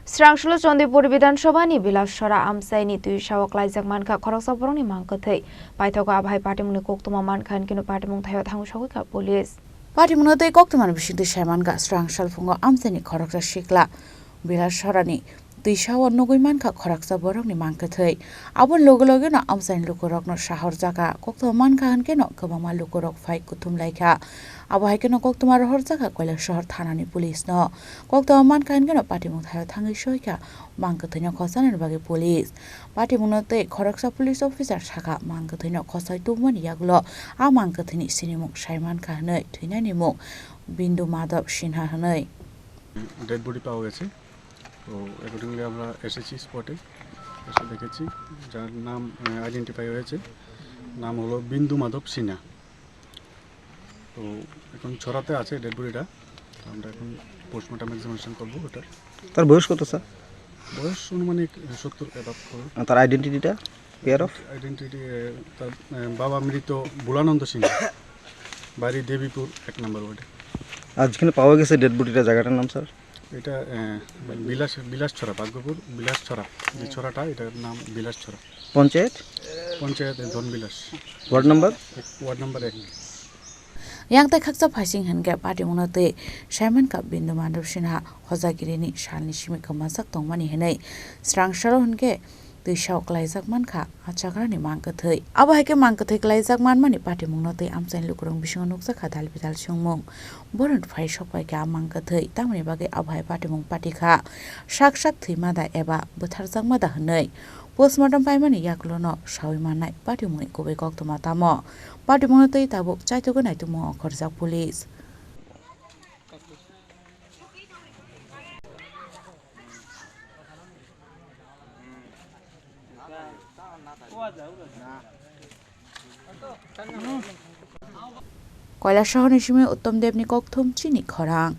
Srangsalo Chandipur Bidhansabha ni Bilashcharra Amchai ni Twisao Kwlaijak Mankha Khoroksa Borok ni Mangkwthwi Paithago Abohai Patimung ni Koktwma Mankha Kino Patimung Thaio Thangwi Sogwikha police Patimung tei Koktwma ni bisingtwi Saimanga Srangsalo fungo Amchai ni Khoroksa sikla Bilashcharra ni Twisao nugui Mankha Khoroksa Borok ni Mangkwthwi abo logo no Amchai ni lukurok no shahor jaga Koktwma Mankha Hunkhe no kwbangma lukurok phai Kwlaijak Abohai keno Koktwma rohor jaga Kwlaijak thana ni police no Koktwma Mankha Hunkhe no Patimung Thaio Thangwi Sogwikha Mangkwthwi no khosani bagi police Patimung tei Khoroksa police officer saka Mangkwthwi no khosai tungmani yagulo a Mangkwthwi ni sinimung Saimankha hnoi thuinani mung Bidhansabha sinha hnoi dead body পাওয়া গেছে তো accordingly আমরা এসেছি স্পটে এসে দেখেছি যার নাম আইডেন্টিফাই হয়েছে নাম হলো বিন্দুমাধব সিনহা তো এখন ছড়াতে আছে ডেড বডিটা আমরা এখন পোস্টমর্টম এক্সামিনেশন করব ওটা তার বয়স কত স্যার বয়স অনুমানিক 70 এবাব করবে তার আইডেন্টিটিটা পেয়ার অফ আইডেন্টিটি তার বাবা মৃত বুলানন্দ সিনহা বাড়ি দেবীপুর 1 নম্বর ওয়ার্ডে আজ যেখানে পাওয়া গেছে ডেড বডিটা জায়গাটার নাম স্যার এটা বিলাসছড়া ভাগ্যপুর বিলাসছড়া যে ছড়াটা এটার নাম Bilaschhara panchayat Dhanbilas ward number 1 yang tai khaksa phasing hangge Patimung tei Saimankha Bidhansabha sinha hojagirini salni simi kamasak tongmani henai Srangsalo Hunkhe Twisao Kwlaijak Mankha achagrani Mangkwthwi Abohai ke Mangkwthwi Kwlaijak manmani Patimung tei Amchai lukurong bisingo nukjakha dal bidal sungmung boron phai sopai ka Mangkwthwi tamni bagi Abohai Patimung patikha sak thimada eba butharjakmada hnoi postmortem paimani yaklo no sawi manai Patimung kobai Koktwma tamo Patimung tei tabuk chaitogo naitumo khorjak police Kwlaijakhe shahor ni simi Uttom Debni Koktwma Chini Khorang